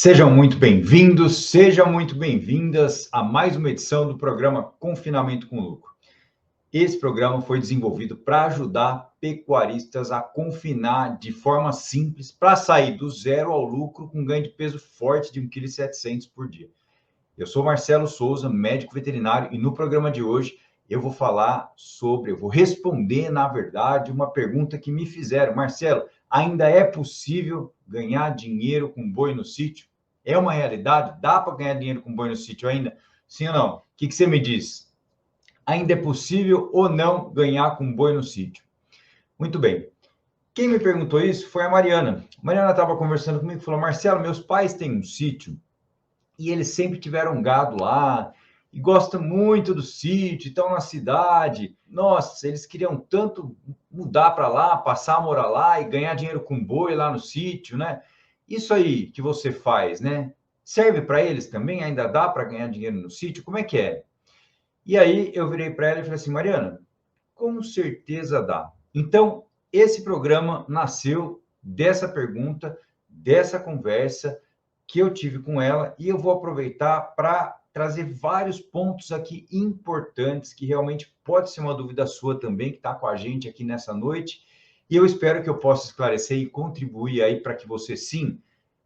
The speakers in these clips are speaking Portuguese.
Sejam muito bem-vindos, sejam muito bem-vindas a mais uma edição do programa Confinamento com Lucro. Esse programa foi desenvolvido para ajudar pecuaristas a confinar de forma simples para sair do zero ao lucro com ganho de peso forte de 1,7 kg por dia. Eu sou Marcelo Souza, médico veterinário, e no programa de hoje eu vou responder, na verdade, uma pergunta que me fizeram. Marcelo, ainda é possível ganhar dinheiro com boi no sítio? É uma realidade? Dá para ganhar dinheiro com boi no sítio ainda? Sim ou não? O que você me diz? Ainda é possível ou não ganhar com boi no sítio? Muito bem. Quem me perguntou isso foi a Mariana. A Mariana estava conversando comigo e falou: Marcelo, meus pais têm um sítio e eles sempre tiveram gado lá e gostam muito do sítio, estão na cidade. Nossa, eles queriam tanto mudar para lá, passar a morar lá e ganhar dinheiro com boi lá no sítio, né? Isso aí que você faz, né? Serve para eles também? Ainda dá para ganhar dinheiro no sítio? Como é que é? E aí eu virei para ela e falei assim: Mariana, com certeza dá. Então, esse programa nasceu dessa pergunta, dessa conversa que eu tive com ela, e eu vou aproveitar para trazer vários pontos aqui importantes que realmente pode ser uma dúvida sua também, que está com a gente aqui nessa noite, e eu espero que eu possa esclarecer e contribuir aí para que você, sim,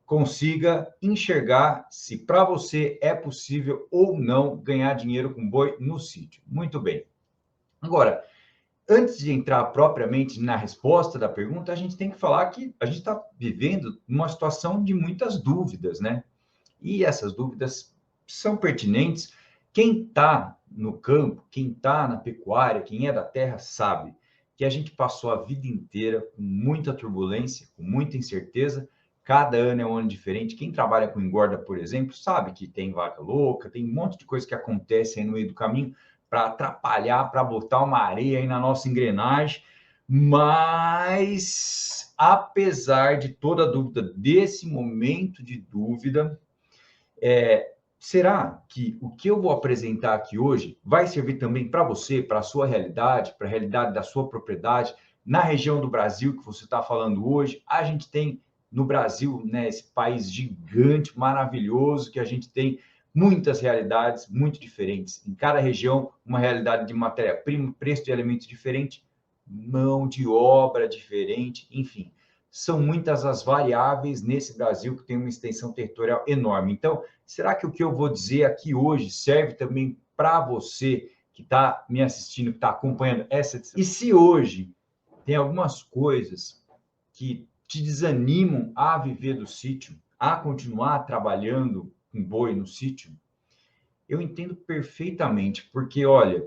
consiga enxergar se para você é possível ou não ganhar dinheiro com boi no sítio. Muito bem. Agora, antes de entrar propriamente na resposta da pergunta, a gente tem que falar que a gente está vivendo uma situação de muitas dúvidas, né? E essas dúvidas são pertinentes. Quem está no campo, quem está na pecuária, quem é da terra, sabe que a gente passou a vida inteira com muita turbulência, com muita incerteza. Cada ano é um ano diferente. Quem trabalha com engorda, por exemplo, sabe que tem vaca louca, tem um monte de coisa que acontece aí no meio do caminho para atrapalhar, para botar uma areia aí na nossa engrenagem. Mas, apesar de toda a dúvida, desse momento de dúvida, será que o que eu vou apresentar aqui hoje vai servir também para você, para a sua realidade, para a realidade da sua propriedade, na região do Brasil que você está falando hoje? A gente tem no Brasil, né, esse país gigante, maravilhoso, que a gente tem muitas realidades muito diferentes. Em cada região, uma realidade de matéria-prima, preço de alimentos diferente, mão de obra diferente, enfim. São muitas as variáveis nesse Brasil que tem uma extensão territorial enorme. Então, será que o que eu vou dizer aqui hoje serve também para você que está me assistindo, que está acompanhando essa edição? E se hoje tem algumas coisas que te desanimam a viver do sítio, a continuar trabalhando com boi no sítio, eu entendo perfeitamente, porque, olha,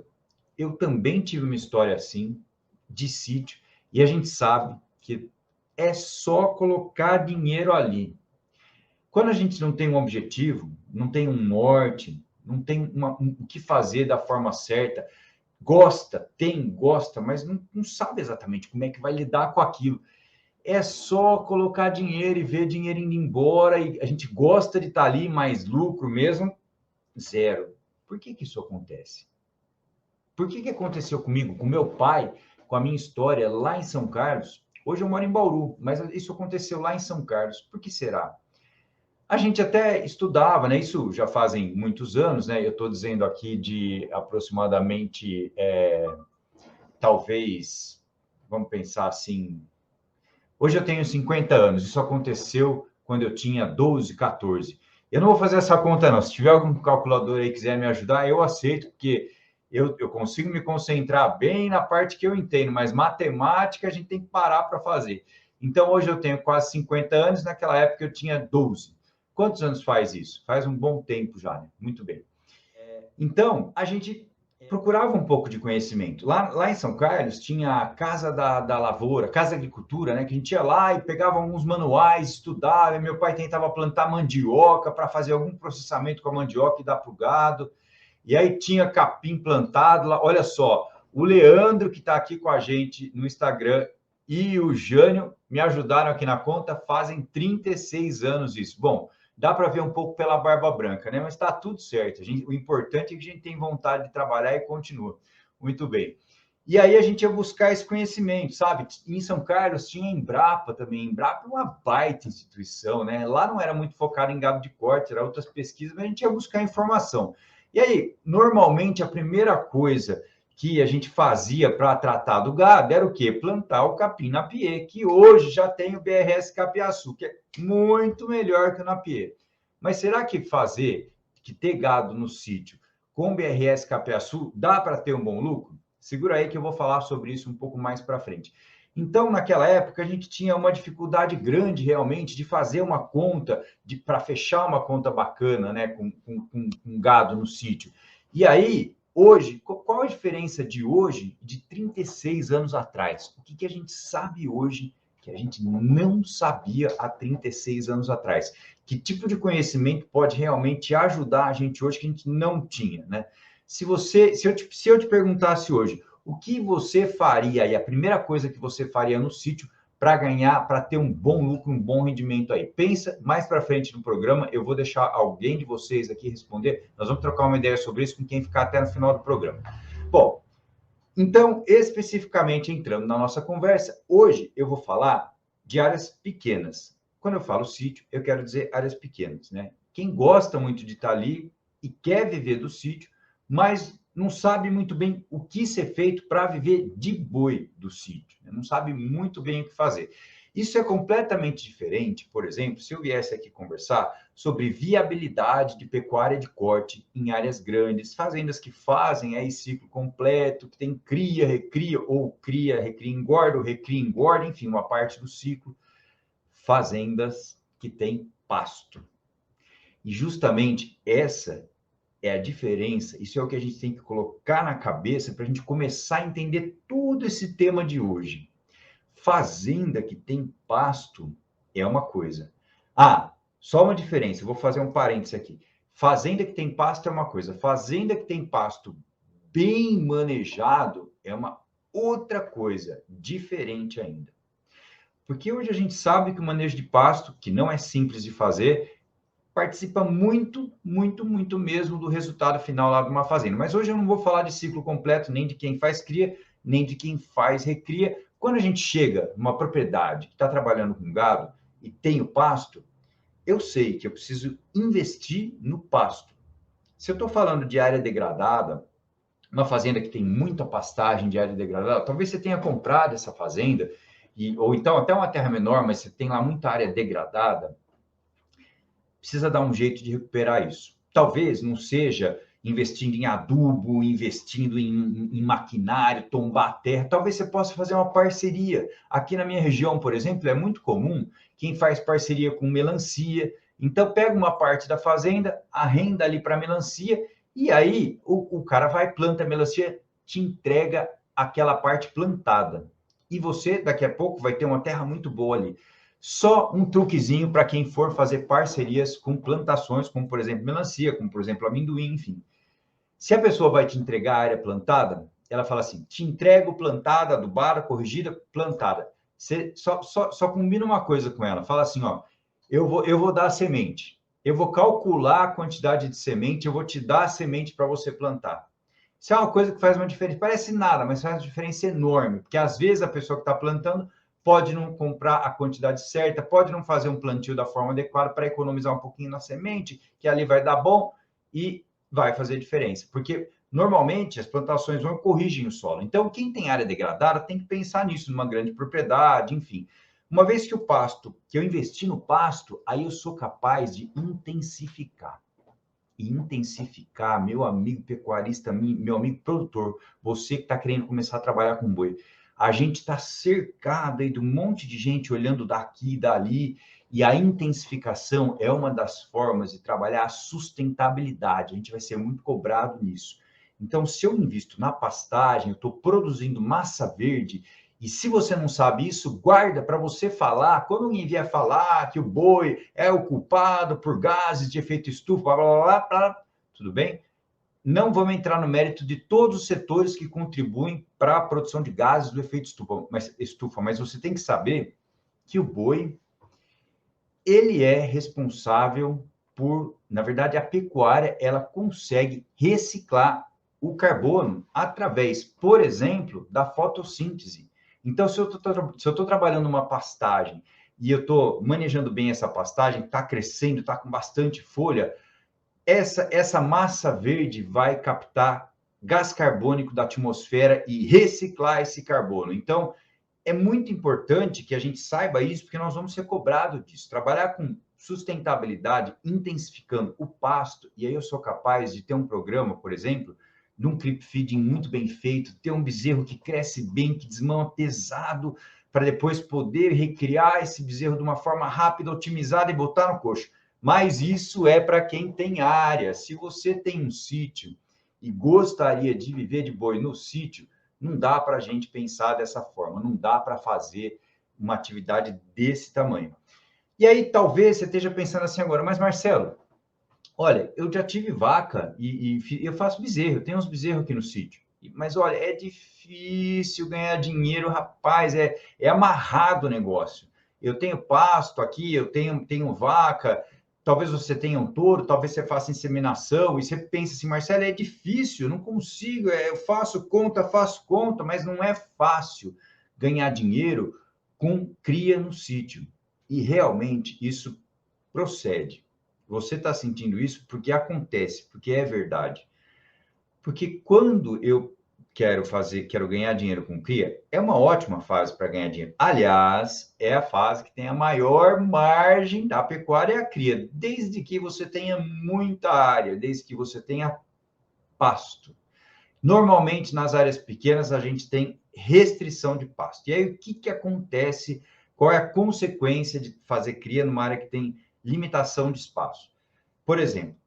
eu também tive uma história assim, de sítio, e a gente sabe que é só colocar dinheiro ali. Quando a gente não tem um objetivo, não tem um norte, não tem o que fazer da forma certa, gosta, mas não sabe exatamente como é que vai lidar com aquilo. É só colocar dinheiro e ver dinheiro indo embora, e a gente gosta de estar ali, mas lucro mesmo, zero. Por que isso acontece? Por que aconteceu comigo, com meu pai, com a minha história lá em São Carlos? Hoje eu moro em Bauru, mas isso aconteceu lá em São Carlos. Por que será? A gente até estudava, né? Isso já fazem muitos anos, né? Eu estou dizendo aqui de aproximadamente, talvez, vamos pensar assim, hoje eu tenho 50 anos, isso aconteceu quando eu tinha 12, 14. Eu não vou fazer essa conta, não. Se tiver algum calculador aí que quiser me ajudar, eu aceito, porque eu consigo me concentrar bem na parte que eu entendo, mas matemática a gente tem que parar para fazer. Então, hoje eu tenho quase 50 anos, naquela época eu tinha 12. Quantos anos faz isso? Faz um bom tempo já, né? Muito bem. Então, a gente procurava um pouco de conhecimento. Lá em São Carlos tinha a Casa da Lavoura, Casa da Agricultura, né? Que a gente ia lá e pegava alguns manuais, estudava. E meu pai tentava plantar mandioca para fazer algum processamento com a mandioca e dar para o gado. E aí tinha capim plantado lá. Olha só, o Leandro, que está aqui com a gente no Instagram, e o Jânio me ajudaram aqui na conta, fazem 36 anos isso. Bom, dá para ver um pouco pela barba branca, né? Mas está tudo certo. O importante é que a gente tem vontade de trabalhar e continua. Muito bem. E aí a gente ia buscar esse conhecimento, sabe? Em São Carlos tinha a Embrapa também. Embrapa é uma baita instituição, né? Lá não era muito focado em gado de corte, era outras pesquisas, mas a gente ia buscar informação. E aí, normalmente, a primeira coisa que a gente fazia para tratar do gado era o quê? Plantar o capim na pie, que hoje já tem o BRS Capiaçu, que é muito melhor que o Napier. Mas será que ter gado no sítio com BRS Capiaçu dá para ter um bom lucro? Segura aí que eu vou falar sobre isso um pouco mais para frente. Então, naquela época, a gente tinha uma dificuldade grande realmente de fazer uma conta, para fechar uma conta bacana, né, com gado no sítio. E aí, hoje, qual a diferença de hoje de 36 anos atrás? O que a gente sabe hoje que a gente não sabia há 36 anos atrás? Que tipo de conhecimento pode realmente ajudar a gente hoje que a gente não tinha, né? Se eu te perguntasse hoje, o que você faria, e a primeira coisa que você faria no sítio para ganhar, para ter um bom lucro, um bom rendimento aí? Pensa mais para frente no programa, eu vou deixar alguém de vocês aqui responder, nós vamos trocar uma ideia sobre isso com quem ficar até no final do programa. Bom, então, especificamente entrando na nossa conversa, hoje eu vou falar de áreas pequenas. Quando eu falo sítio, eu quero dizer áreas pequenas, né? Quem gosta muito de estar ali e quer viver do sítio, mas não sabe muito bem o que ser feito para viver de boi do sítio, né? Não sabe muito bem o que fazer. Isso é completamente diferente, por exemplo, se eu viesse aqui conversar sobre viabilidade de pecuária de corte em áreas grandes, fazendas que fazem aí ciclo completo, que tem cria, recria, ou cria, recria, engorda, enfim, uma parte do ciclo, fazendas que têm pasto. E justamente essa é a diferença, isso é o que a gente tem que colocar na cabeça para a gente começar a entender todo esse tema de hoje. Fazenda que tem pasto é uma coisa. Ah, só uma diferença, eu vou fazer um parêntese aqui. Fazenda que tem pasto é uma coisa, fazenda que tem pasto bem manejado é uma outra coisa, diferente ainda. Porque hoje a gente sabe que o manejo de pasto, que não é simples de fazer, participa muito, muito, muito mesmo do resultado final lá de uma fazenda. Mas hoje eu não vou falar de ciclo completo, nem de quem faz cria, nem de quem faz recria. Quando a gente chega numa propriedade que está trabalhando com gado e tem o pasto, eu sei que eu preciso investir no pasto. Se eu estou falando de área degradada, uma fazenda que tem muita pastagem de área degradada, talvez você tenha comprado essa fazenda, ou então até uma terra menor, mas você tem lá muita área degradada, precisa dar um jeito de recuperar isso. Talvez não seja investindo em adubo, investindo em maquinário, tombar a terra. Talvez você possa fazer uma parceria. Aqui na minha região, por exemplo, é muito comum quem faz parceria com melancia. Então, pega uma parte da fazenda, arrenda ali para melancia, e aí o cara vai, planta a melancia, te entrega aquela parte plantada. E você, daqui a pouco, vai ter uma terra muito boa ali. Só um truquezinho para quem for fazer parcerias com plantações, como por exemplo melancia, como por exemplo amendoim, enfim. Se a pessoa vai te entregar a área plantada, ela fala assim: te entrego plantada, adubada, corrigida, plantada. Você só combina uma coisa com ela: fala assim, ó, eu vou dar a semente, eu vou calcular a quantidade de semente, eu vou te dar a semente para você plantar. Isso é uma coisa que faz uma diferença, parece nada, mas faz uma diferença enorme, porque às vezes a pessoa que está plantando pode não comprar a quantidade certa, pode não fazer um plantio da forma adequada para economizar um pouquinho na semente, que ali vai dar bom e vai fazer diferença. Porque normalmente as plantações vão corrigir o solo. Então, quem tem área degradada tem que pensar nisso, numa grande propriedade, enfim. Uma vez que que eu investi no pasto, aí eu sou capaz de intensificar. E intensificar, meu amigo pecuarista, meu amigo produtor, você que está querendo começar a trabalhar com boi, a gente está cercado aí de um monte de gente olhando daqui e dali, e a intensificação é uma das formas de trabalhar a sustentabilidade. A gente vai ser muito cobrado nisso. Então, se eu invisto na pastagem, eu estou produzindo massa verde, e se você não sabe isso, guarda para você falar. Quando alguém vier falar que o boi é o culpado por gases de efeito estufa, blá, blá, blá, blá, tudo bem? Não vamos entrar no mérito de todos os setores que contribuem para a produção de gases do efeito estufa, mas você tem que saber que o boi, ele é responsável por, na verdade, a pecuária, ela consegue reciclar o carbono através, por exemplo, da fotossíntese. Então, se eu estou trabalhando uma pastagem e eu estou manejando bem essa pastagem, está crescendo, está com bastante folha, essa massa verde vai captar gás carbônico da atmosfera e reciclar esse carbono. Então, é muito importante que a gente saiba isso, porque nós vamos ser cobrados disso. Trabalhar com sustentabilidade, intensificando o pasto, e aí eu sou capaz de ter um programa, por exemplo, de um clip feeding muito bem feito, ter um bezerro que cresce bem, que desmama pesado, para depois poder recriar esse bezerro de uma forma rápida, otimizada e botar no coxo. Mas isso é para quem tem área. Se você tem um sítio e gostaria de viver de boi no sítio, não dá para a gente pensar dessa forma, não dá para fazer uma atividade desse tamanho. E aí, talvez você esteja pensando assim agora, mas Marcelo, olha, eu já tive vaca e eu faço bezerro, eu tenho uns bezerros aqui no sítio. Mas olha, é difícil ganhar dinheiro, rapaz, é amarrado o negócio. Eu tenho pasto aqui, eu tenho vaca, talvez você tenha um touro, talvez você faça inseminação, e você pensa assim, Marcelo, é difícil, eu não consigo, eu faço conta, mas não é fácil ganhar dinheiro com cria no sítio. E realmente isso procede. Você está sentindo isso porque acontece, porque é verdade. Porque quando eu quero ganhar dinheiro com cria, é uma ótima fase para ganhar dinheiro. Aliás, é a fase que tem a maior margem da pecuária é a cria, desde que você tenha muita área, desde que você tenha pasto. Normalmente, nas áreas pequenas, a gente tem restrição de pasto. E aí, o que acontece? Qual é a consequência de fazer cria numa área que tem limitação de espaço? Por exemplo,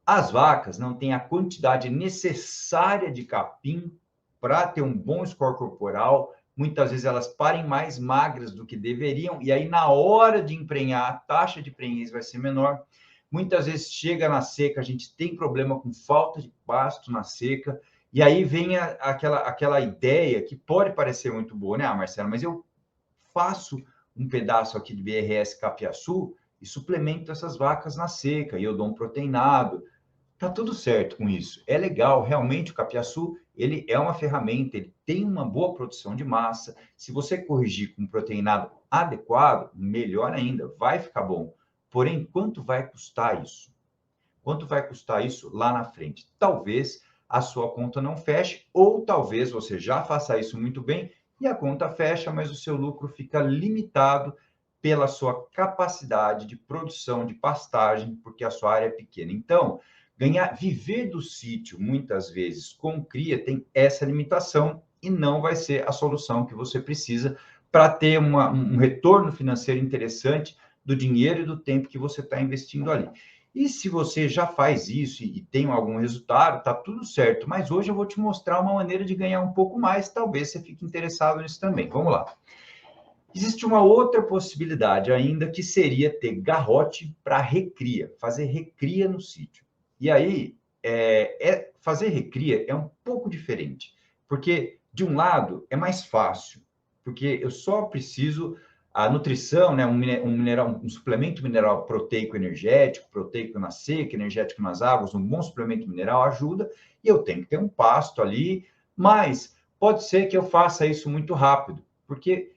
as vacas não têm a quantidade necessária de capim para ter um bom score corporal. Muitas vezes elas parem mais magras do que deveriam, e aí, na hora de emprenhar, a taxa de prenhez vai ser menor. Muitas vezes chega na seca, a gente tem problema com falta de pasto na seca, e aí vem aquela ideia que pode parecer muito boa, né, Marcelo? Mas eu faço um pedaço aqui de BRS Capiaçu e suplemento essas vacas na seca, e eu dou um proteinado. Tá tudo certo com isso. É legal, realmente o capiaçu, ele é uma ferramenta, ele tem uma boa produção de massa. Se você corrigir com um proteinado adequado, melhor ainda, vai ficar bom. Porém, quanto vai custar isso? Quanto vai custar isso lá na frente? Talvez a sua conta não feche, ou talvez você já faça isso muito bem e a conta fecha, mas o seu lucro fica limitado pela sua capacidade de produção de pastagem, porque a sua área é pequena. Então, viver do sítio, muitas vezes, com cria, tem essa limitação e não vai ser a solução que você precisa para ter um retorno financeiro interessante do dinheiro e do tempo que você está investindo ali. E se você já faz isso e tem algum resultado, tá tudo certo. Mas hoje eu vou te mostrar uma maneira de ganhar um pouco mais. Talvez você fique interessado nisso também. Vamos lá. Existe uma outra possibilidade ainda, que seria ter garrote para recria, fazer recria no sítio. E aí, fazer recria é um pouco diferente, porque, de um lado, é mais fácil, porque eu só preciso a nutrição, né, um suplemento mineral proteico energético, proteico na seca, energético nas águas, um bom suplemento mineral ajuda, e eu tenho que ter um pasto ali, mas pode ser que eu faça isso muito rápido, porque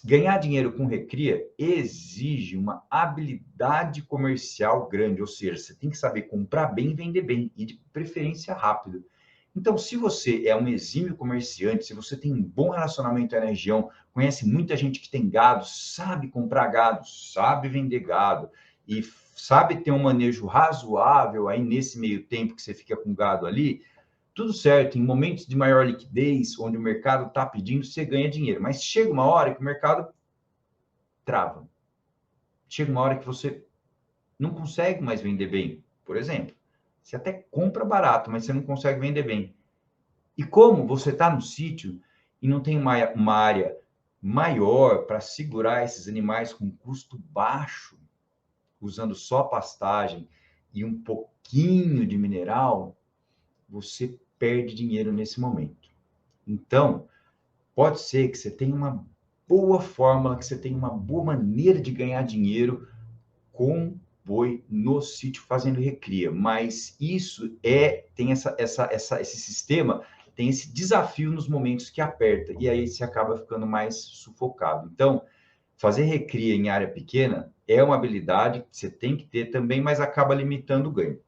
ganhar dinheiro com recria exige uma habilidade comercial grande, ou seja, você tem que saber comprar bem e vender bem, e de preferência rápido. Então, se você é um exímio comerciante, se você tem um bom relacionamento aí na região, conhece muita gente que tem gado, sabe comprar gado, sabe vender gado e sabe ter um manejo razoável aí nesse meio tempo que você fica com gado ali, tudo certo. Em momentos de maior liquidez, onde o mercado está pedindo, você ganha dinheiro. Mas chega uma hora que o mercado trava. Chega uma hora que você não consegue mais vender bem. Por exemplo, você até compra barato, mas você não consegue vender bem. E como você está no sítio e não tem uma área maior para segurar esses animais com custo baixo, usando só pastagem e um pouquinho de mineral, você perde dinheiro nesse momento. Então, pode ser que você tenha uma boa fórmula, que você tenha uma boa maneira de ganhar dinheiro com boi no sítio fazendo recria, mas isso tem esse sistema, tem esse desafio nos momentos que aperta, e aí você acaba ficando mais sufocado. Então, fazer recria em área pequena é uma habilidade que você tem que ter também, mas acaba limitando o ganho.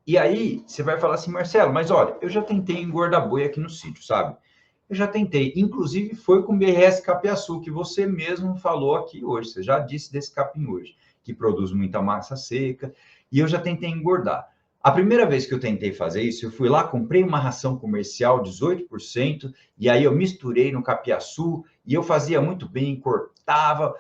E aí, você vai falar assim, Marcelo, mas olha, eu já tentei engordar boi aqui no sítio, sabe? Eu já tentei, inclusive foi com o BRS Capiaçu, que você mesmo falou aqui hoje, você já disse desse capim hoje, que produz muita massa seca, e eu já tentei engordar. A primeira vez que eu tentei fazer isso, eu fui lá, comprei uma ração comercial 18%, e aí eu misturei no Capiaçu, e eu fazia muito bem, cortava,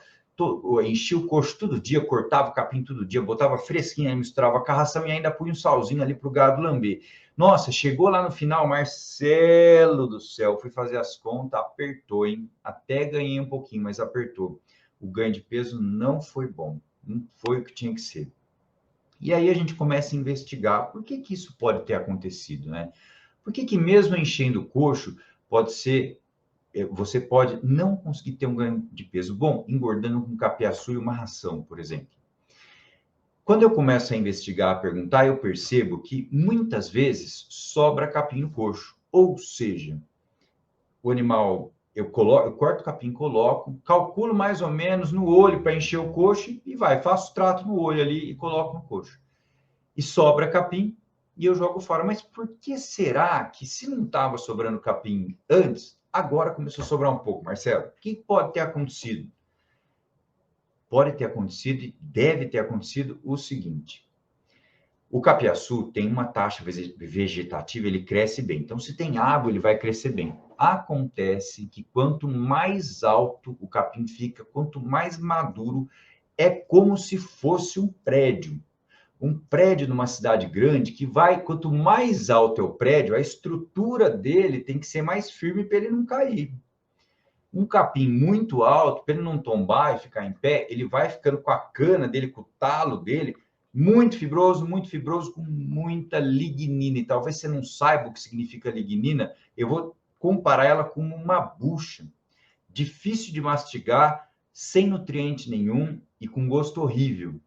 enchia o coxo todo dia, cortava o capim todo dia, botava fresquinho, aí misturava com a ração e ainda punha um salzinho ali para o gado lamber. Nossa, chegou lá no final, Marcelo do céu, fui fazer as contas, apertou, hein? Até ganhei um pouquinho, mas apertou. O ganho de peso não foi bom, não foi o que tinha que ser. E aí a gente começa a investigar por que isso pode ter acontecido, né? Por que mesmo enchendo o coxo, você pode não conseguir ter um ganho de peso bom, engordando com capiaçu e uma ração, por exemplo. Quando eu começo a investigar, a perguntar, eu percebo que muitas vezes sobra capim no coxo. Ou seja, o animal, eu corto o capim, coloco, calculo mais ou menos no olho para encher o coxo e faço trato no olho ali e coloco no coxo. E sobra capim e eu jogo fora. Mas por que será que se não estava sobrando capim antes, agora começou a sobrar um pouco, Marcelo? O que pode ter acontecido? Pode ter acontecido e deve ter acontecido o seguinte: o capiaçu tem uma taxa vegetativa, ele cresce bem. Então, se tem água, ele vai crescer bem. Acontece que quanto mais alto o capim fica, quanto mais maduro, é como se fosse um prédio. Um prédio numa cidade grande que quanto mais alto é o prédio, a estrutura dele tem que ser mais firme para ele não cair. Um capim muito alto, para ele não tombar e ficar em pé, ele vai ficando com a cana dele, com o talo dele, muito fibroso, com muita lignina. E talvez você não saiba o que significa lignina, eu vou comparar ela com uma bucha. Difícil de mastigar, sem nutriente nenhum e com gosto horrível.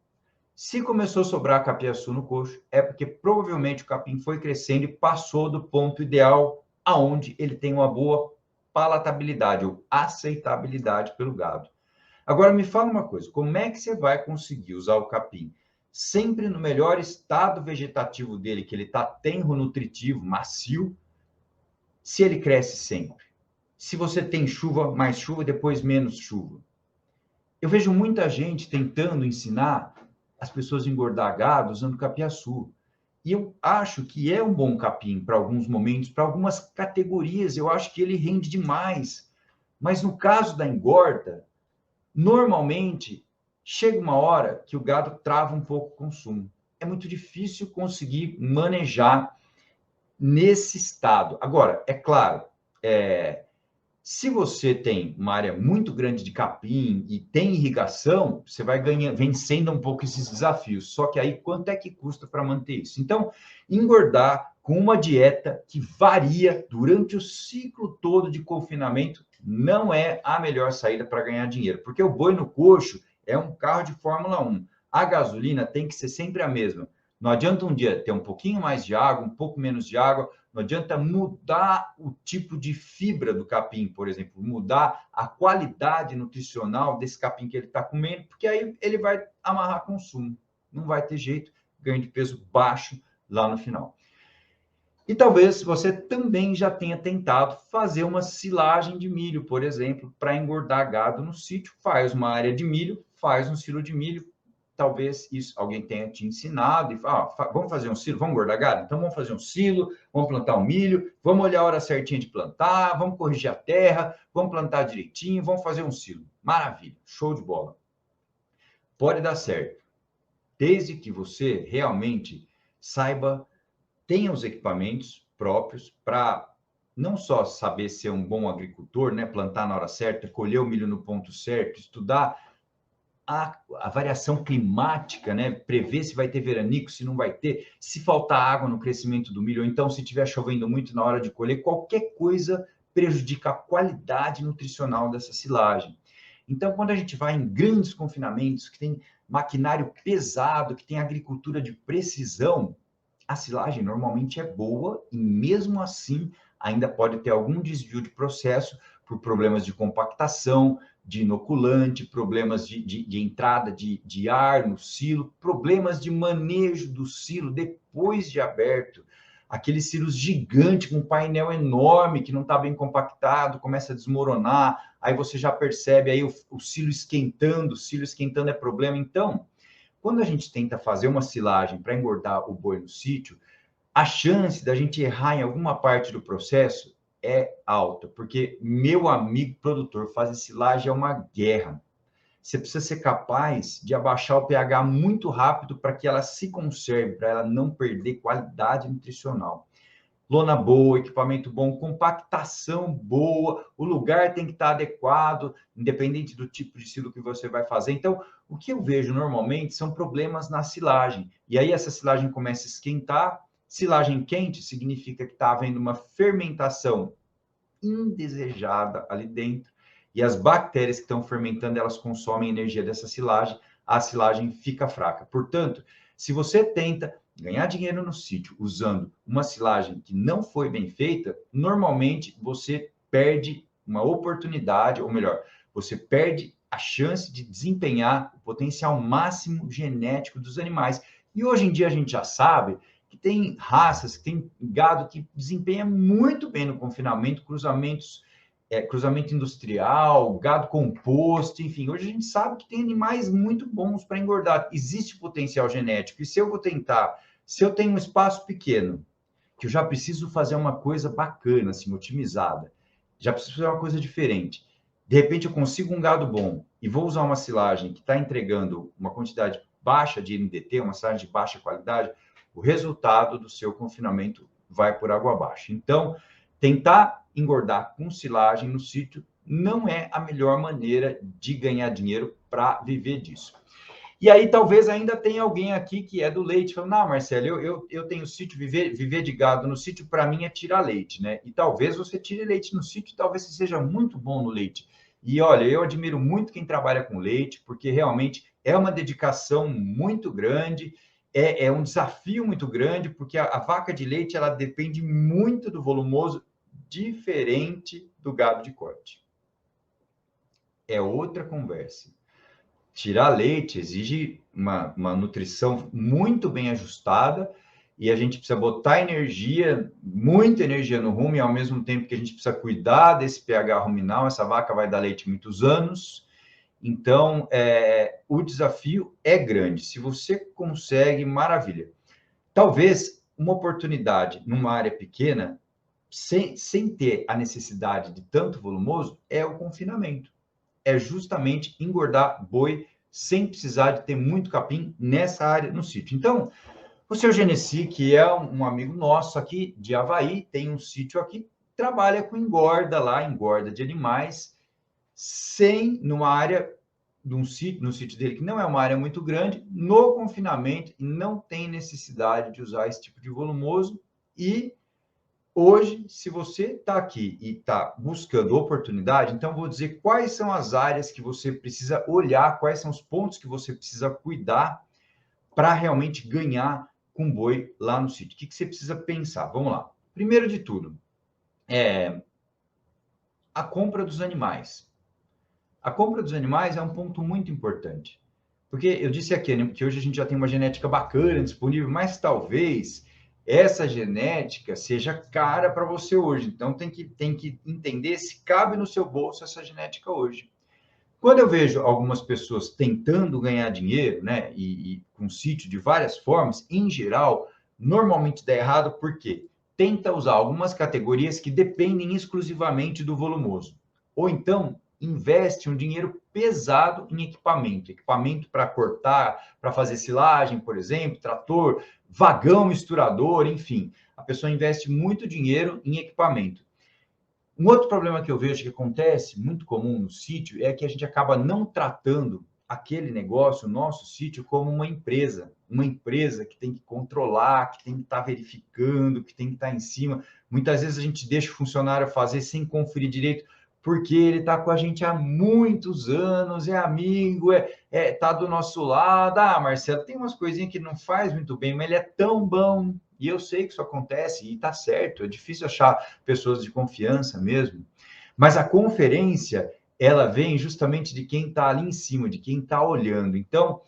Se começou a sobrar capiaçu no coxo, é porque provavelmente o capim foi crescendo e passou do ponto ideal, aonde ele tem uma boa palatabilidade ou aceitabilidade pelo gado. Agora me fala uma coisa, como é que você vai conseguir usar o capim sempre no melhor estado vegetativo dele, que ele está tenro, nutritivo, macio, se ele cresce sempre? Se você tem chuva, mais chuva, depois menos chuva. Eu vejo muita gente tentando ensinar as pessoas a engordar gado usando capiaçu. E eu acho que é um bom capim para alguns momentos, para algumas categorias, eu acho que ele rende demais. Mas no caso da engorda, normalmente chega uma hora que o gado trava um pouco o consumo. É muito difícil conseguir manejar nesse estado. Agora, é claro, se você tem uma área muito grande de capim e tem irrigação, você vai vencendo um pouco esses desafios. Só que aí, quanto é que custa para manter isso? Então, engordar com uma dieta que varia durante o ciclo todo de confinamento não é a melhor saída para ganhar dinheiro, porque o boi no coxo é um carro de Fórmula 1. A gasolina tem que ser sempre a mesma. Não adianta um dia ter um pouquinho mais de água, um pouco menos de água. Não adianta mudar o tipo de fibra do capim, por exemplo, mudar a qualidade nutricional desse capim que ele está comendo, porque aí ele vai amarrar consumo. Não vai ter jeito, ganho de peso baixo lá no final. E talvez você também já tenha tentado fazer uma silagem de milho, por exemplo, para engordar gado no sítio. Faz uma área de milho, faz um silo de milho. Talvez isso alguém tenha te ensinado e fala, vamos fazer um silo, vamos engordar gado? Então vamos fazer um silo, vamos plantar um milho, vamos olhar a hora certinha de plantar, vamos corrigir a terra, vamos plantar direitinho, vamos fazer um silo. Maravilha, show de bola. Pode dar certo, desde que você realmente saiba, tenha os equipamentos próprios para não só saber ser um bom agricultor, né, plantar na hora certa, colher o milho no ponto certo, estudar a variação climática, né? Prever se vai ter veranico, se não vai ter, se faltar água no crescimento do milho, ou então se estiver chovendo muito na hora de colher, qualquer coisa prejudica a qualidade nutricional dessa silagem. Então, quando a gente vai em grandes confinamentos, que tem maquinário pesado, que tem agricultura de precisão, a silagem normalmente é boa e, mesmo assim, ainda pode ter algum desvio de processo por problemas de compactação, de inoculante, problemas de entrada de ar no silo, problemas de manejo do silo depois de aberto. Aqueles silos gigantes com um painel enorme que não está bem compactado, começa a desmoronar, aí você já percebe aí o silo esquentando é problema. Então, quando a gente tenta fazer uma silagem para engordar o boi no sítio, a chance da gente errar em alguma parte do processo é alta, porque meu amigo produtor, fazer silagem é uma guerra. Você precisa ser capaz de abaixar o pH muito rápido para que ela se conserve, para ela não perder qualidade nutricional. Lona boa, equipamento bom, compactação boa, o lugar tem que estar adequado, independente do tipo de silo que você vai fazer. Então, o que eu vejo normalmente são problemas na silagem. E aí essa silagem começa a esquentar. Silagem quente significa que está havendo uma fermentação indesejada ali dentro. E as bactérias que estão fermentando, elas consomem energia dessa silagem, a silagem fica fraca. Portanto, se você tenta ganhar dinheiro no sítio usando uma silagem que não foi bem feita, normalmente você perde uma oportunidade, ou melhor, você perde a chance de desempenhar o potencial máximo genético dos animais. E hoje em dia a gente já sabe que tem raças, que tem gado que desempenha muito bem no confinamento, cruzamento industrial, gado composto, enfim. Hoje a gente sabe que tem animais muito bons para engordar. Existe potencial genético. E se eu vou tentar, se eu tenho um espaço pequeno, que eu já preciso fazer uma coisa bacana, assim, otimizada, já preciso fazer uma coisa diferente. De repente eu consigo um gado bom e vou usar uma silagem que está entregando uma quantidade baixa de NDT, uma silagem de baixa qualidade, o resultado do seu confinamento vai por água abaixo. Então, tentar engordar com silagem no sítio não é a melhor maneira de ganhar dinheiro para viver disso. E aí talvez ainda tenha alguém aqui que é do leite, falando, não, Marcelo, eu tenho sítio, viver de gado no sítio, para mim é tirar leite, né? E talvez você tire leite no sítio, talvez você seja muito bom no leite. E olha, eu admiro muito quem trabalha com leite, porque realmente é uma dedicação muito grande, é um desafio muito grande, porque a vaca de leite, ela depende muito do volumoso, diferente do gado de corte. É outra conversa. Tirar leite exige uma nutrição muito bem ajustada e a gente precisa botar energia, muita energia no rumo, e ao mesmo tempo que a gente precisa cuidar desse pH ruminal, essa vaca vai dar leite muitos anos. Então, o desafio é grande. Se você consegue, maravilha. Talvez uma oportunidade numa área pequena, sem ter a necessidade de tanto volumoso, é o confinamento. É justamente engordar boi sem precisar de ter muito capim nessa área no sítio. Então, o seu Genesi, que é um amigo nosso aqui de Avaí, tem um sítio aqui, trabalha com engorda lá, engorda de animais, sem, numa área de um sítio, no sítio dele, que não é uma área muito grande, no confinamento, e não tem necessidade de usar esse tipo de volumoso. E hoje, se você está aqui e está buscando oportunidade, então vou dizer quais são as áreas que você precisa olhar, quais são os pontos que você precisa cuidar para realmente ganhar com boi lá no sítio. O que você precisa pensar? Vamos lá. Primeiro de tudo, a compra dos animais. A compra dos animais é um ponto muito importante. Porque eu disse aqui, né, que hoje a gente já tem uma genética bacana disponível, mas talvez essa genética seja cara para você hoje. Então tem que entender se cabe no seu bolso essa genética hoje. Quando eu vejo algumas pessoas tentando ganhar dinheiro, né, e com sítio de várias formas, em geral, normalmente dá errado porque tenta usar algumas categorias que dependem exclusivamente do volumoso. Ou então investe um dinheiro pesado em equipamento para cortar, para fazer silagem, por exemplo, trator, vagão misturador, enfim. A pessoa investe muito dinheiro em equipamento. Um outro problema que eu vejo que acontece, muito comum no sítio, é que a gente acaba não tratando aquele negócio, o nosso sítio, como uma empresa que tem que controlar, que tem que estar verificando, que tem que estar em cima. Muitas vezes a gente deixa o funcionário fazer sem conferir direito, porque ele está com a gente há muitos anos, é amigo, tá do nosso lado. Ah, Marcelo, tem umas coisinhas que não faz muito bem, mas ele é tão bom. E eu sei que isso acontece, e está certo, é difícil achar pessoas de confiança mesmo. Mas a conferência, ela vem justamente de quem está ali em cima, de quem está olhando. Então,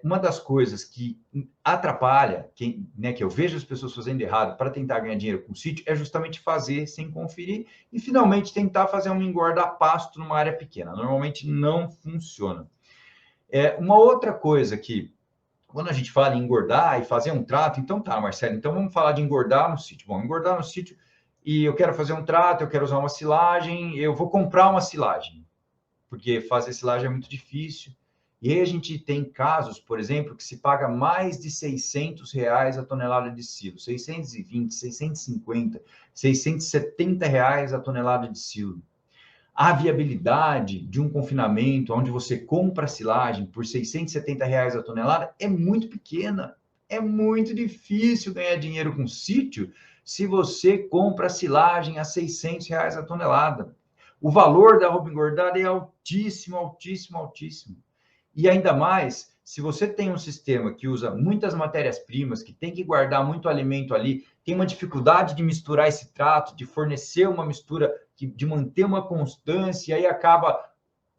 uma das coisas que atrapalha, que eu vejo as pessoas fazendo errado para tentar ganhar dinheiro com o sítio, é justamente fazer sem conferir e finalmente tentar fazer um engorda-pasto numa área pequena. Normalmente não funciona. Uma outra coisa que, quando a gente fala em engordar e fazer um trato, então tá, Marcelo, então vamos falar de engordar no sítio. Bom, engordar no sítio, e eu quero fazer um trato, eu quero usar uma silagem, eu vou comprar uma silagem, porque fazer silagem é muito difícil. E aí a gente tem casos, por exemplo, que se paga mais de R$ 600 a tonelada de silo, 620, 650, R$ 670 a tonelada de silo. A viabilidade de um confinamento onde você compra silagem por R$ 670 a tonelada é muito pequena. É muito difícil ganhar dinheiro com sítio se você compra silagem a R$ 600 a tonelada. O valor da arroba engordada é altíssimo, altíssimo, altíssimo. E ainda mais, se você tem um sistema que usa muitas matérias-primas, que tem que guardar muito alimento ali, tem uma dificuldade de misturar esse trato, de fornecer uma mistura, de manter uma constância, e aí acaba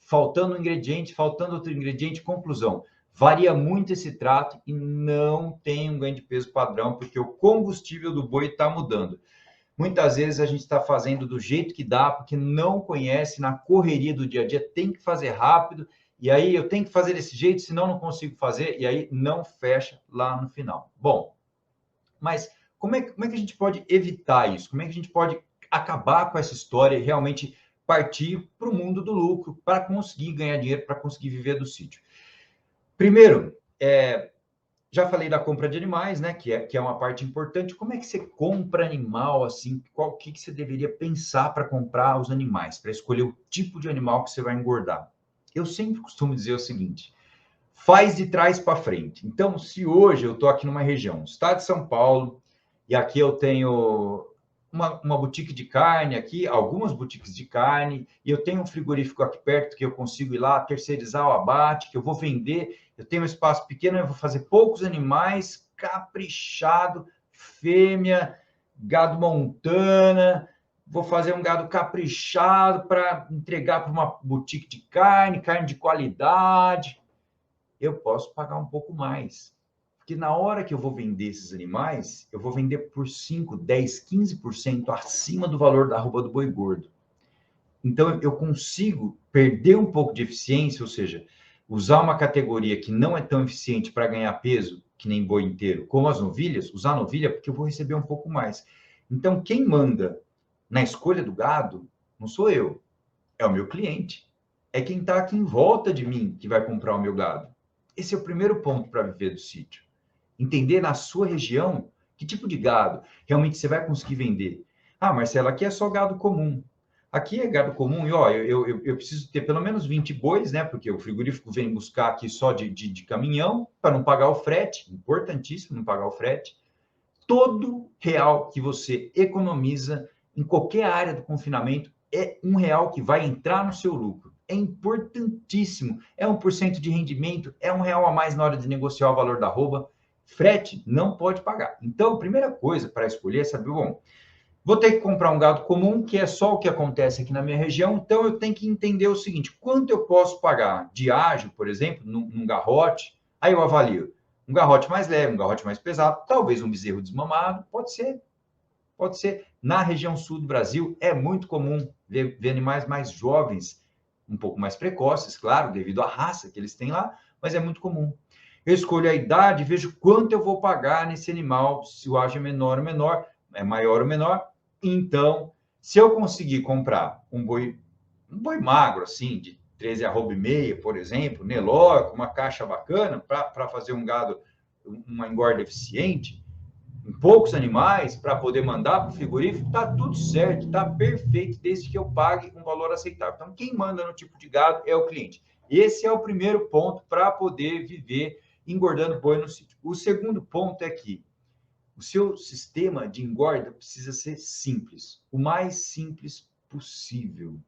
faltando um ingrediente, faltando outro ingrediente. Conclusão, varia muito esse trato e não tem um ganho de peso padrão, porque o combustível do boi está mudando. Muitas vezes a gente está fazendo do jeito que dá, porque não conhece, na correria do dia a dia, tem que fazer rápido, e aí eu tenho que fazer desse jeito, senão não consigo fazer, e aí não fecha lá no final. Bom, mas como é que a gente pode evitar isso? Como é que a gente pode acabar com essa história e realmente partir para o mundo do lucro, para conseguir ganhar dinheiro, para conseguir viver do sítio? Primeiro, já falei da compra de animais, né? Que é uma parte importante. Como é que você compra animal assim? O que você deveria pensar para comprar os animais, para escolher o tipo de animal que você vai engordar? Eu sempre costumo dizer o seguinte: faz de trás para frente. Então, se hoje eu estou aqui numa região, estado de São Paulo, e aqui eu tenho uma boutique de carne aqui, algumas boutiques de carne, e eu tenho um frigorífico aqui perto que eu consigo ir lá terceirizar o abate, que eu vou vender. Eu tenho um espaço pequeno, eu vou fazer poucos animais, caprichado, fêmea, gado montana, vou fazer um gado caprichado para entregar para uma boutique de carne, carne de qualidade. Eu posso pagar um pouco mais. Porque na hora que eu vou vender esses animais, eu vou vender por 5, 10, 15% acima do valor da arroba do boi gordo. Então, eu consigo perder um pouco de eficiência, ou seja, usar uma categoria que não é tão eficiente para ganhar peso, que nem boi inteiro, como as novilhas, usar novilha porque eu vou receber um pouco mais. Então, quem manda na escolha do gado não sou eu, é o meu cliente. É quem está aqui em volta de mim que vai comprar o meu gado. Esse é o primeiro ponto para viver do sítio. Entender na sua região que tipo de gado realmente você vai conseguir vender. Ah, Marcelo, aqui é só gado comum. Aqui é gado comum e ó, eu preciso ter pelo menos 20 bois, né? Porque o frigorífico vem buscar aqui só de caminhão para não pagar o frete. Importantíssimo não pagar o frete. Todo real que você economiza em qualquer área do confinamento é um real que vai entrar no seu lucro. É importantíssimo. É 1% de rendimento, é R$ 1 a mais na hora de negociar o valor da arroba. Frete não pode pagar. Então, a primeira coisa para escolher é saber, bom, vou ter que comprar um gado comum, que é só o que acontece aqui na minha região, então eu tenho que entender o seguinte: quanto eu posso pagar de ágio, por exemplo, num garrote? Aí eu avalio um garrote mais leve, um garrote mais pesado, talvez um bezerro desmamado, pode ser. Pode ser. Na região sul do Brasil, é muito comum ver animais mais jovens, um pouco mais precoces, claro, devido à raça que eles têm lá, mas é muito comum. Eu escolho a idade, vejo quanto eu vou pagar nesse animal, se o ágio é menor ou menor, é maior ou menor. Então, se eu conseguir comprar um boi magro, assim, de 13,5, por exemplo, Nelore, com uma caixa bacana, para fazer um gado, uma engorda eficiente, em poucos animais, para poder mandar para o frigorífico, está tudo certo, está perfeito, desde que eu pague um valor aceitável. Então, quem manda no tipo de gado é o cliente. Esse é o primeiro ponto para poder viver engordando boi no sítio. O segundo ponto é que o seu sistema de engorda precisa ser simples, o mais simples possível.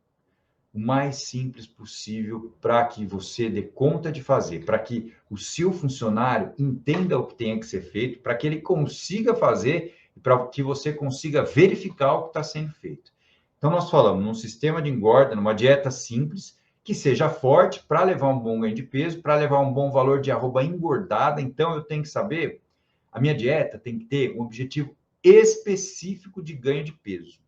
o mais simples possível para que você dê conta de fazer, para que o seu funcionário entenda o que tem que ser feito, para que ele consiga fazer e para que você consiga verificar o que está sendo feito. Então, nós falamos num sistema de engorda, numa dieta simples, que seja forte para levar um bom ganho de peso, para levar um bom valor de arroba engordada. Então, eu tenho que saber, a minha dieta tem que ter um objetivo específico de ganho de peso.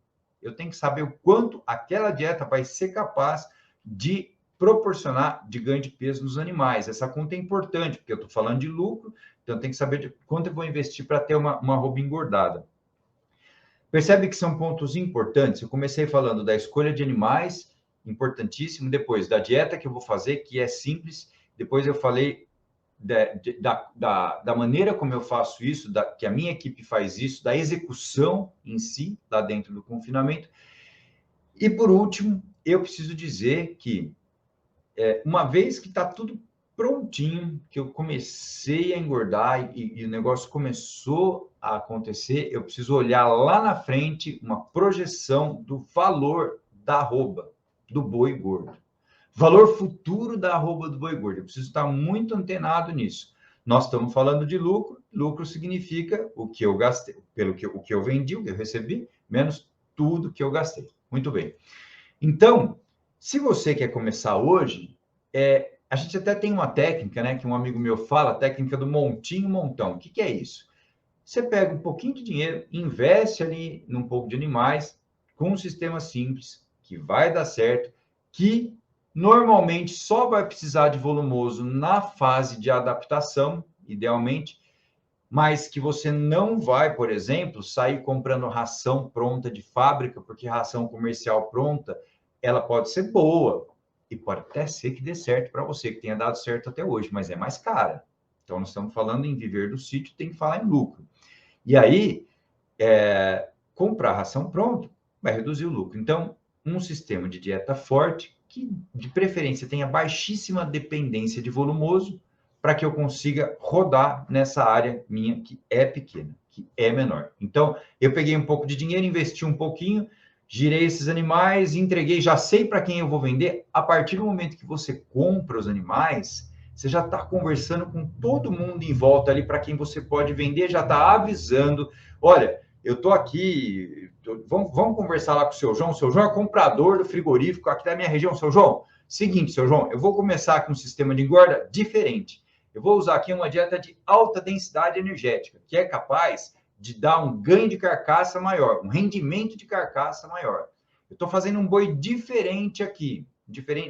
Eu tenho que saber o quanto aquela dieta vai ser capaz de proporcionar de ganho de peso nos animais. Essa conta é importante, porque eu estou falando de lucro, então eu tenho que saber de quanto eu vou investir para ter uma arroba engordada. Percebe que são pontos importantes? Eu comecei falando da escolha de animais, importantíssimo, depois da dieta que eu vou fazer, que é simples, depois eu falei da maneira como eu faço isso, que a minha equipe faz isso, da execução em si, lá dentro do confinamento. E, por último, eu preciso dizer que, uma vez que está tudo prontinho, que eu comecei a engordar e o negócio começou a acontecer, eu preciso olhar lá na frente uma projeção do valor da arroba do boi gordo. Valor futuro da arroba do boi gordo. Eu preciso estar muito antenado nisso. Nós estamos falando de lucro. Lucro significa o que eu gastei, o que eu vendi, o que eu recebi, menos tudo que eu gastei. Muito bem. Então, se você quer começar hoje, a gente até tem uma técnica, né, que um amigo meu fala, a técnica do montinho montão. O que é isso? Você pega um pouquinho de dinheiro, investe ali num pouco de animais, com um sistema simples, que vai dar certo, que normalmente só vai precisar de volumoso na fase de adaptação, idealmente, mas que você não vai, por exemplo, sair comprando ração pronta de fábrica, porque ração comercial pronta, ela pode ser boa e pode até ser que dê certo para você, que tenha dado certo até hoje, mas é mais cara. Então, nós estamos falando em viver do sítio, tem que falar em lucro. E aí, comprar ração pronta vai reduzir o lucro. Então, um sistema de dieta forte, que de preferência tenha baixíssima dependência de volumoso, para que eu consiga rodar nessa área minha que é pequena, que é menor. Então, eu peguei um pouco de dinheiro, investi um pouquinho, girei esses animais, entreguei, já sei para quem eu vou vender. A partir do momento que você compra os animais, você já está conversando com todo mundo em volta ali para quem você pode vender, já está avisando, olha, eu estou aqui, vamos conversar lá com o seu João. O seu João é comprador do frigorífico aqui da minha região. Seu João, seguinte, seu João, eu vou começar com um sistema de engorda diferente. Eu vou usar aqui uma dieta de alta densidade energética, que é capaz de dar um ganho de carcaça maior, um rendimento de carcaça maior. Eu estou fazendo um boi diferente aqui,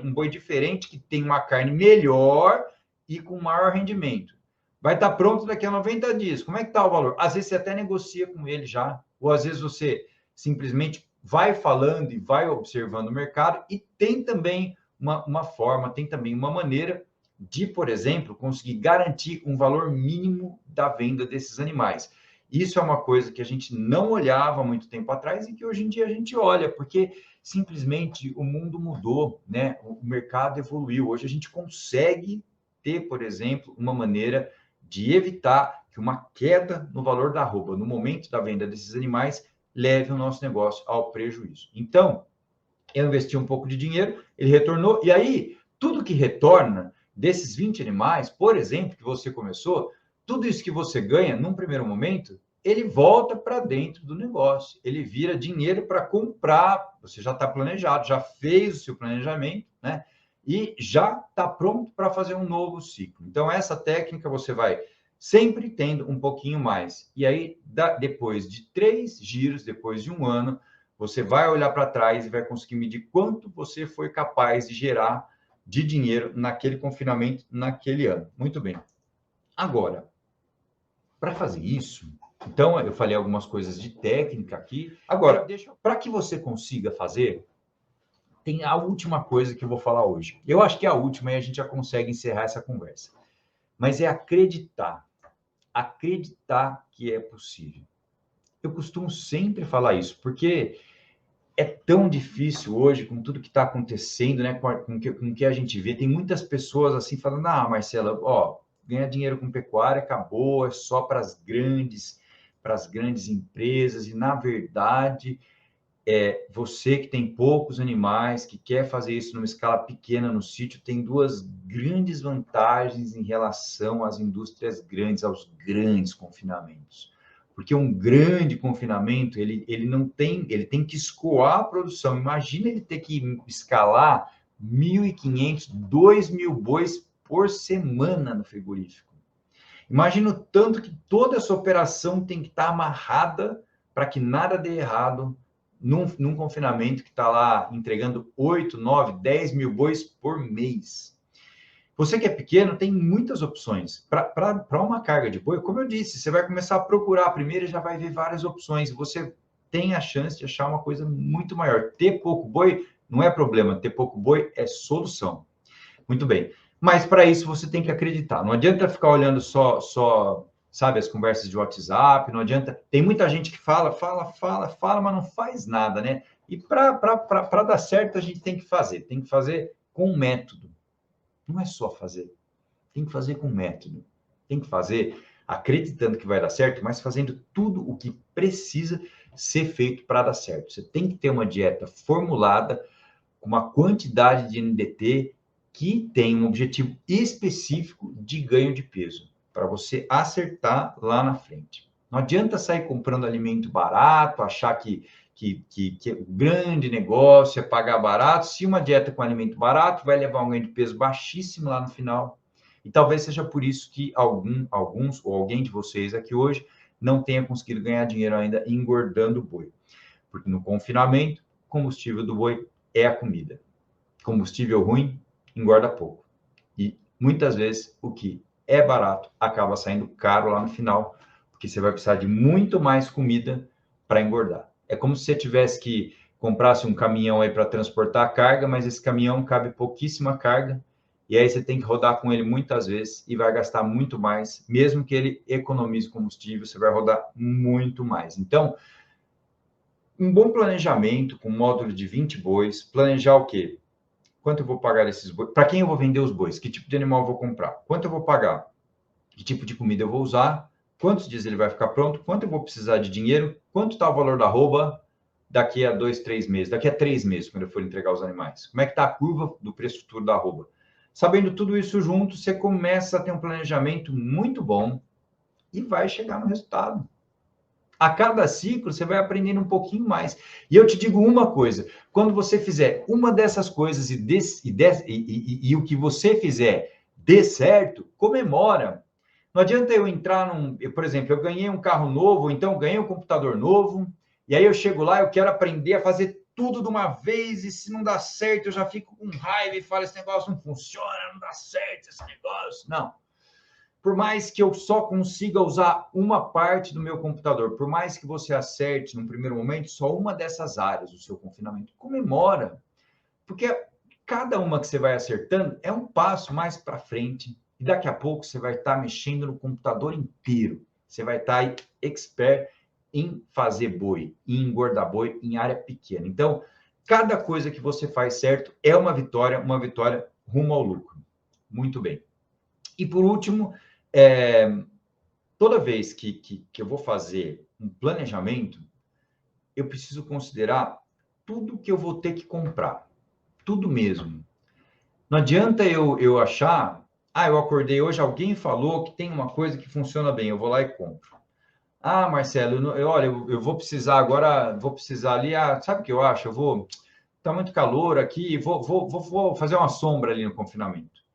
um boi diferente que tem uma carne melhor e com maior rendimento. Vai estar pronto daqui a 90 dias. Como é que está o valor? Às vezes você até negocia com ele já, ou às vezes você simplesmente vai falando e vai observando o mercado, e tem também uma forma, tem também uma maneira de, por exemplo, conseguir garantir um valor mínimo da venda desses animais. Isso é uma coisa que a gente não olhava há muito tempo atrás e que hoje em dia a gente olha, porque simplesmente o mundo mudou, né? O mercado evoluiu. Hoje a gente consegue ter, por exemplo, uma maneira de evitar que uma queda no valor da arroba, no momento da venda desses animais, leve o nosso negócio ao prejuízo. Então, eu investi um pouco de dinheiro, ele retornou, e aí, tudo que retorna desses 20 animais, por exemplo, que você começou, tudo isso que você ganha, num primeiro momento, ele volta para dentro do negócio, ele vira dinheiro para comprar, você já está planejado, já fez o seu planejamento, né? E já está pronto para fazer um novo ciclo. Então, essa técnica você vai sempre tendo um pouquinho mais. E aí, depois de 3 giros, depois de um ano, você vai olhar para trás e vai conseguir medir quanto você foi capaz de gerar de dinheiro naquele confinamento, naquele ano. Muito bem. Agora, para fazer isso, então, eu falei algumas coisas de técnica aqui. Agora, para que você consiga fazer, tem a última coisa que eu vou falar hoje. Eu acho que é a última e a gente já consegue encerrar essa conversa. Mas é acreditar. Acreditar que é possível. Eu costumo sempre falar isso, porque é tão difícil hoje com tudo que está acontecendo, né? Com o que a gente vê. Tem muitas pessoas assim falando, Marcela, ó, ganhar dinheiro com pecuária acabou, é só para as grandes empresas. E, na verdade, Você que tem poucos animais, que quer fazer isso numa escala pequena no sítio, tem duas grandes vantagens em relação às indústrias grandes, aos grandes confinamentos. Porque um grande confinamento, ele tem que escoar a produção. Imagina ele ter que escalar 1.500, 2.000 bois por semana no frigorífico. Imagina o tanto que toda essa operação tem que estar amarrada para que nada dê errado num confinamento que está lá entregando 8, 9, 10 mil bois por mês. Você que é pequeno, tem muitas opções. Para uma carga de boi, como eu disse, você vai começar a procurar primeiro e já vai ver várias opções. Você tem a chance de achar uma coisa muito maior. Ter pouco boi não é problema, ter pouco boi é solução. Muito bem. Mas para isso você tem que acreditar. Não adianta ficar olhando só, sabe, as conversas de WhatsApp, não adianta. Tem muita gente que fala, mas não faz nada, né? E para dar certo, a gente tem que fazer com método. Não é só fazer, tem que fazer com método. Tem que fazer acreditando que vai dar certo, mas fazendo tudo o que precisa ser feito para dar certo. Você tem que ter uma dieta formulada, com uma quantidade de NDT que tem um objetivo específico de ganho de peso, para você acertar lá na frente. Não adianta sair comprando alimento barato, achar que o grande negócio é pagar barato, se uma dieta com alimento barato vai levar um ganho de peso baixíssimo lá no final. E talvez seja por isso que alguns ou alguém de vocês aqui hoje não tenha conseguido ganhar dinheiro ainda engordando o boi. Porque no confinamento, o combustível do boi é a comida. Combustível ruim engorda pouco. E muitas vezes o que é barato acaba saindo caro lá no final, porque você vai precisar de muito mais comida para engordar. É como se você tivesse que comprasse um caminhão aí para transportar a carga, mas esse caminhão cabe pouquíssima carga, e aí você tem que rodar com ele muitas vezes e vai gastar muito mais, mesmo que ele economize combustível, você vai rodar muito mais. Então, um bom planejamento com módulo de 20 bois, planejar o quê? Quanto eu vou pagar esses bois? Para quem eu vou vender os bois? Que tipo de animal eu vou comprar? Quanto eu vou pagar? Que tipo de comida eu vou usar? Quantos dias ele vai ficar pronto? Quanto eu vou precisar de dinheiro? Quanto está o valor da arroba daqui a 2, 3 meses? Daqui a 3 meses, quando eu for entregar os animais? Como é que está a curva do preço futuro da arroba? Sabendo tudo isso junto, você começa a ter um planejamento muito bom e vai chegar no resultado. A cada ciclo, você vai aprendendo um pouquinho mais. E eu te digo uma coisa: quando você fizer uma dessas coisas e o que você fizer dê certo, comemora. Não adianta eu entrar por exemplo, eu ganhei um carro novo, ou então ganhei um computador novo, e aí eu chego lá, eu quero aprender a fazer tudo de uma vez, e se não dá certo, eu já fico com raiva e falo: esse negócio não funciona, não dá certo esse negócio. Não. Por mais que eu só consiga usar uma parte do meu computador, por mais que você acerte, num primeiro momento, só uma dessas áreas do seu confinamento, comemora. Porque cada uma que você vai acertando é um passo mais para frente. E daqui a pouco você vai estar mexendo no computador inteiro. Você vai estar aí expert em fazer boi, em engordar boi em área pequena. Então, cada coisa que você faz certo é uma vitória rumo ao lucro. Muito bem. E por último, toda vez que eu vou fazer um planejamento, eu preciso considerar tudo que eu vou ter que comprar. Tudo mesmo. Não adianta eu achar, eu acordei hoje, alguém falou que tem uma coisa que funciona bem, eu vou lá e compro. Marcelo, olha, eu vou precisar agora, vou precisar ali, sabe o que eu acho? Tá muito calor aqui, vou fazer uma sombra ali no confinamento.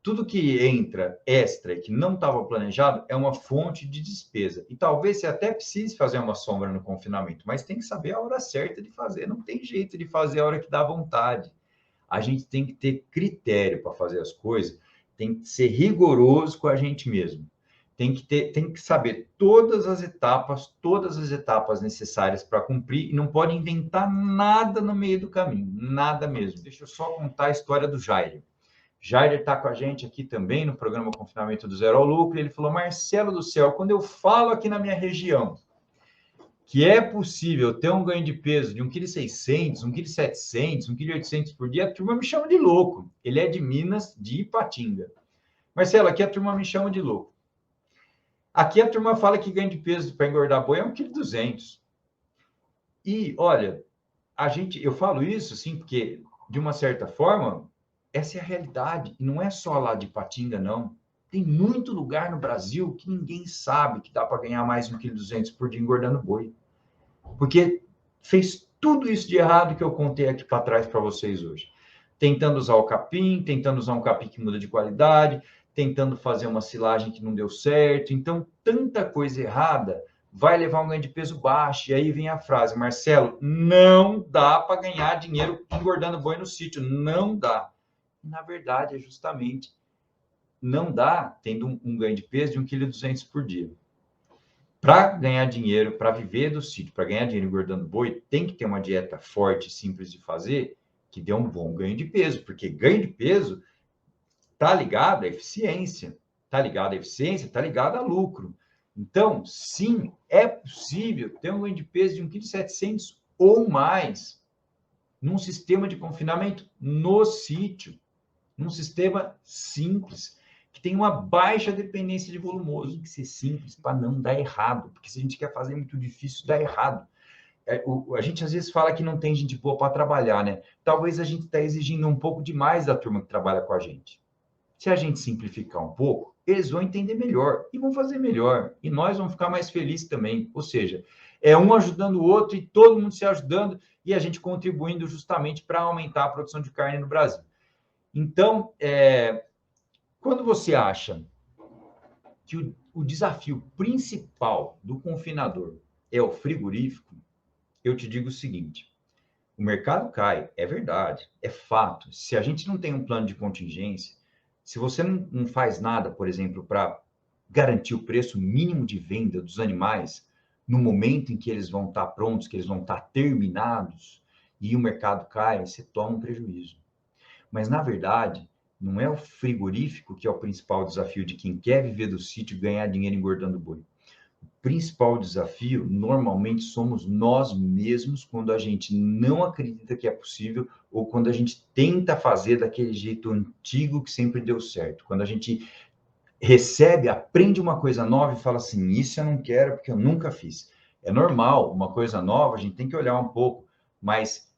Tudo que entra extra e que não estava planejado é uma fonte de despesa. E talvez você até precise fazer uma sombra no confinamento, mas tem que saber a hora certa de fazer. Não tem jeito de fazer a hora que dá vontade. A gente tem que ter critério para fazer as coisas, tem que ser rigoroso com a gente mesmo. Tem que saber todas as etapas necessárias para cumprir e não pode inventar nada no meio do caminho, nada mesmo. Deixa eu só contar a história do Jair. Jair está com a gente aqui também no programa Confinamento do Zero ao Lucro. Ele falou: Marcelo do céu, quando eu falo aqui na minha região que é possível ter um ganho de peso de 1,6 kg, 1,7 kg, 1,8 kg por dia, a turma me chama de louco. Ele é de Minas, de Ipatinga. Marcelo, aqui a turma me chama de louco. Aqui a turma fala que ganho de peso para engordar boi é 1,2 kg. E, olha, eu falo isso, assim, porque, de uma certa forma, essa é a realidade. E não é só lá de Ipatinga, não. Tem muito lugar no Brasil que ninguém sabe que dá para ganhar mais de 1,2 kg por dia engordando boi. Porque fez tudo isso de errado que eu contei aqui para trás para vocês hoje. Tentando usar o capim, tentando usar um capim que muda de qualidade, tentando fazer uma silagem que não deu certo. Então, tanta coisa errada vai levar um ganho de peso baixo. E aí vem a frase, Marcelo, não dá para ganhar dinheiro engordando boi no sítio. Não dá. Na verdade, é justamente não dá tendo um ganho de peso de 1,2 kg por dia. Para ganhar dinheiro, para viver do sítio, para ganhar dinheiro engordando boi, tem que ter uma dieta forte, simples de fazer, que dê um bom ganho de peso, porque ganho de peso está ligado à eficiência, está ligado à eficiência, está ligado a lucro. Então, sim, é possível ter um ganho de peso de 1,7 kg ou mais num sistema de confinamento no sítio, num sistema simples, que tem uma baixa dependência de volumoso. Tem que ser simples para não dar errado, porque se a gente quer fazer muito difícil, dá errado. A gente às vezes fala que não tem gente boa para trabalhar, né? Talvez a gente está exigindo um pouco demais da turma que trabalha com a gente. Se a gente simplificar um pouco, eles vão entender melhor e vão fazer melhor. E nós vamos ficar mais felizes também. Ou seja, é um ajudando o outro e todo mundo se ajudando e a gente contribuindo justamente para aumentar a produção de carne no Brasil. Então, quando você acha que o desafio principal do confinador é o frigorífico, eu te digo o seguinte: o mercado cai, é verdade, é fato. Se a gente não tem um plano de contingência, se você não faz nada, por exemplo, para garantir o preço mínimo de venda dos animais no momento em que eles vão estar prontos, que eles vão estar terminados, e o mercado cai, você toma um prejuízo. Mas, na verdade, não é o frigorífico que é o principal desafio de quem quer viver do sítio e ganhar dinheiro engordando boi. O principal desafio, normalmente, somos nós mesmos, quando a gente não acredita que é possível ou quando a gente tenta fazer daquele jeito antigo que sempre deu certo. Quando a gente recebe, aprende uma coisa nova e fala assim, isso eu não quero porque eu nunca fiz. É normal, uma coisa nova, a gente tem que olhar um pouco, mas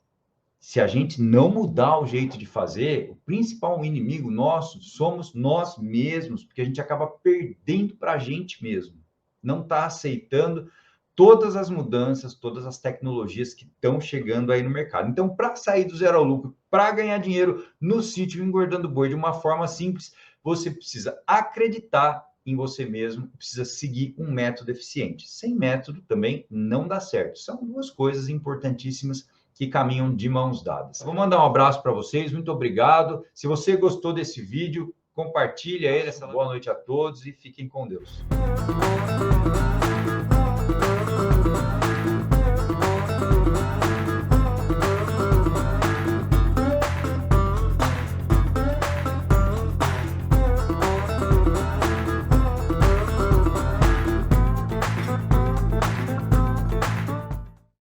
se a gente não mudar o jeito de fazer, o principal inimigo nosso somos nós mesmos, porque a gente acaba perdendo para a gente mesmo. Não está aceitando todas as mudanças, todas as tecnologias que estão chegando aí no mercado. Então, para sair do zero ao lucro, para ganhar dinheiro no sítio engordando boi de uma forma simples, você precisa acreditar em você mesmo, precisa seguir um método eficiente. Sem método também não dá certo. São duas coisas importantíssimas que caminham de mãos dadas. Vou mandar um abraço para vocês, muito obrigado. Se você gostou desse vídeo, compartilha ele. Boa noite a todos e fiquem com Deus.